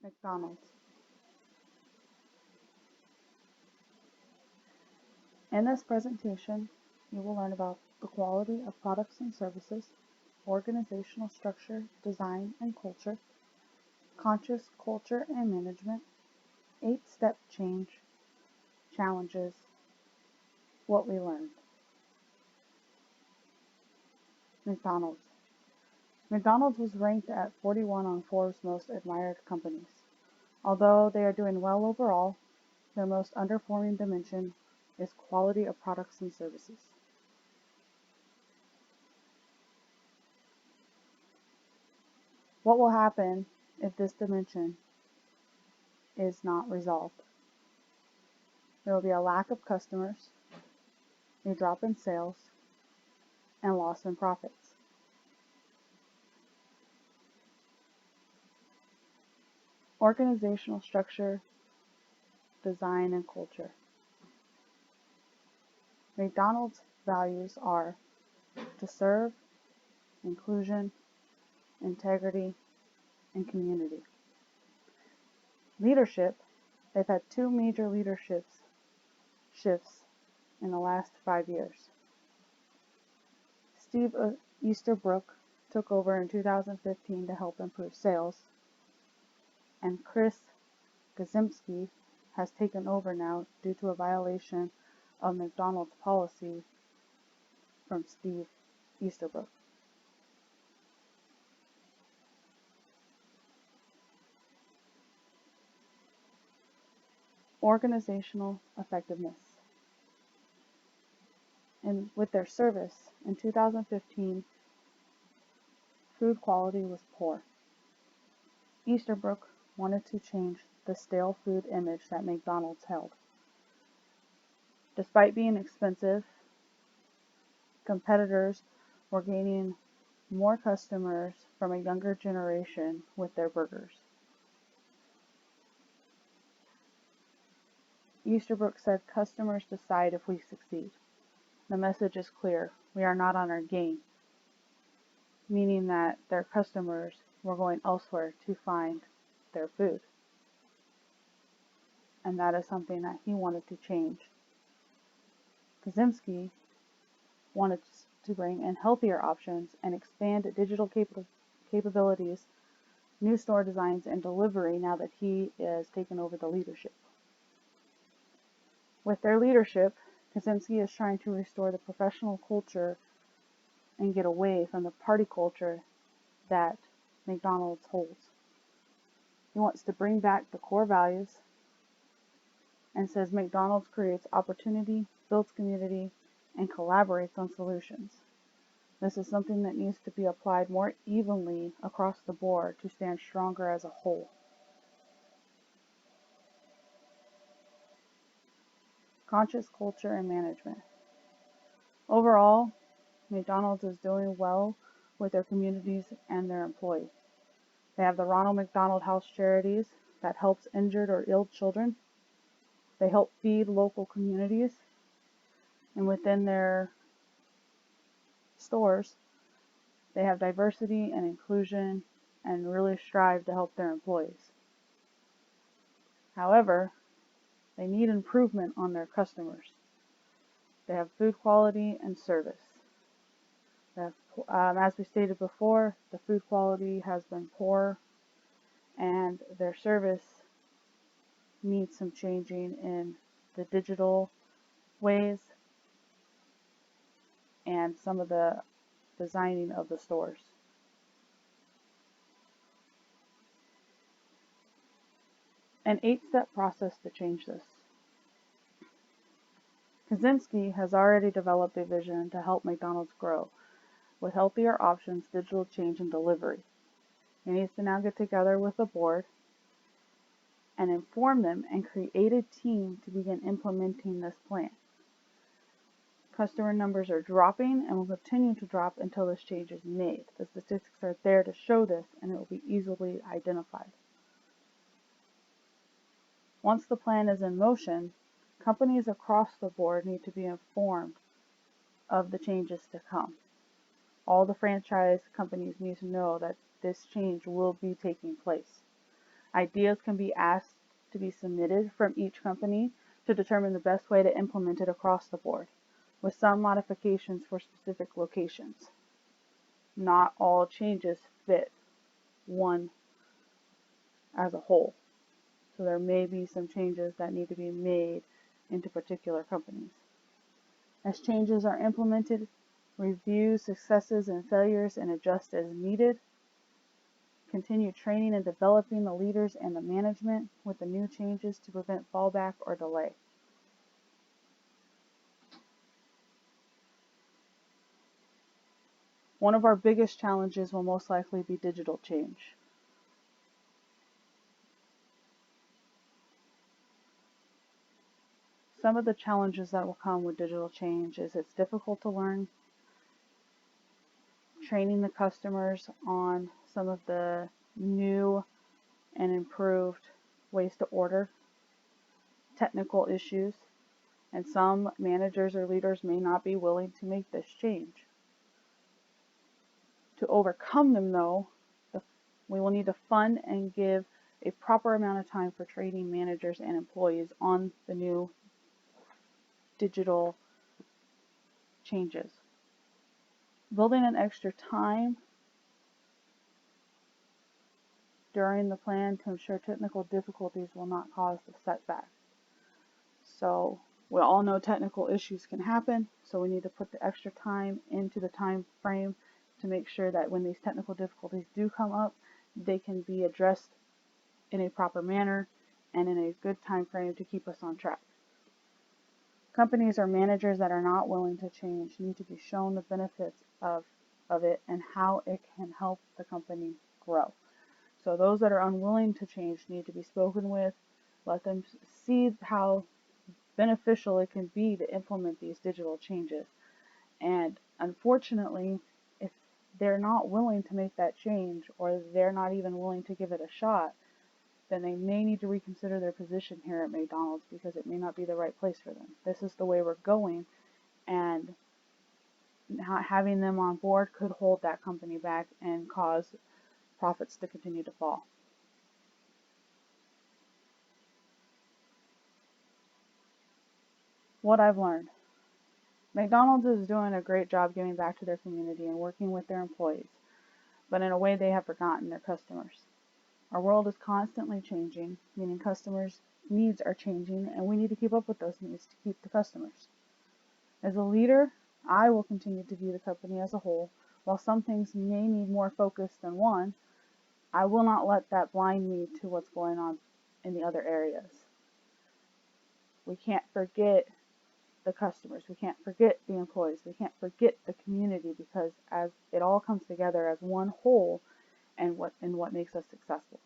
McDonald's. In this presentation, you will learn about the quality of products and services, organizational structure, design, and culture, conscious culture and management, 8-step change, challenges, what we learned. McDonald's. McDonald's was ranked at 41 on Forbes' most admired companies. Although they are doing well overall, their most underperforming dimension is quality of products and services. What will happen if this dimension is not resolved? There will be a lack of customers, a drop in sales, and loss in profits. Organizational structure, design, and culture. McDonald's values are to serve, inclusion, integrity, and community. Leadership, they've had 2 major leadership shifts in the last 5 years. Steve Easterbrook took over in 2015 to help improve sales, and Chris Gazimski has taken over now due to a violation of McDonald's policy from Steve Easterbrook. Organizational effectiveness. And with their service, in 2015, food quality was poor. Easterbrook wanted to change the stale food image that McDonald's held. Despite being expensive, competitors were gaining more customers from a younger generation with their burgers. Easterbrook said customers decide if we succeed. The message is clear. We are not on our game, meaning that their customers were going elsewhere to find their food. And that is something that he wanted to change. Kazimski wanted to bring in healthier options and expand digital capabilities, new store designs, and delivery now that he is taken over the leadership. With their leadership, Kazimski is trying to restore the professional culture and get away from the party culture that McDonald's holds. He wants to bring back the core values and says McDonald's creates opportunity, builds community, and collaborates on solutions. This is something that needs to be applied more evenly across the board to stand stronger as a whole. Conscious culture and management. Overall, McDonald's is doing well with their communities and their employees. They have the Ronald McDonald House Charities that helps injured or ill children. They help feed local communities. And within their stores, they have diversity and inclusion and really strive to help their employees. However, they need improvement on their customers. They have food quality and service. As we stated before, the food quality has been poor, and their service needs some changing in the digital ways and some of the designing of the stores. An 8-step process to change this. Kazimski has already developed a vision to help McDonald's grow with healthier options, digital change, and delivery. He needs to now get together with the board and inform them and create a team to begin implementing this plan. Customer numbers are dropping and will continue to drop until this change is made. The statistics are there to show this, and it will be easily identified. Once the plan is in motion, companies across the board need to be informed of the changes to come. All the franchise companies need to know that this change will be taking place. Ideas can be asked to be submitted from each company to determine the best way to implement it across the board, with some modifications for specific locations. Not all changes fit one as a whole, so there may be some changes that need to be made into particular companies. As changes are implemented, review successes and failures and adjust as needed. Continue training and developing the leaders and the management with the new changes to prevent fallback or delay. One of our biggest challenges will most likely be digital change. Some of the challenges that will come with digital change is it's difficult to learn, training the customers on some of the new and improved ways to order, technical issues, and some managers or leaders may not be willing to make this change. To overcome them, though, we will need to fund and give a proper amount of time for training managers and employees on the new digital changes. Building in extra time during the plan to ensure technical difficulties will not cause the setback. So we all know technical issues can happen, so we need to put the extra time into the time frame to make sure that when these technical difficulties do come up, they can be addressed in a proper manner and in a good time frame to keep us on track. Companies or managers that are not willing to change need to be shown the benefits of it and how it can help the company grow. So those that are unwilling to change need to be spoken with, let them see how beneficial it can be to implement these digital changes. And unfortunately, if they're not willing to make that change, or they're not even willing to give it a shot, then they may need to reconsider their position here at McDonald's because it may not be the right place for them. This is the way we're going, and not having them on board could hold that company back and cause profits to continue to fall. What I've learned. McDonald's is doing a great job giving back to their community and working with their employees, but in a way they have forgotten their customers. Our world is constantly changing, meaning customers' needs are changing, and we need to keep up with those needs to keep the customers. As a leader, I will continue to view the company as a whole. While some things may need more focus than one, I will not let that blind me to what's going on in the other areas. We can't forget the customers. We can't forget the employees. We can't forget the community, because as it all comes together as one whole and what makes us successful.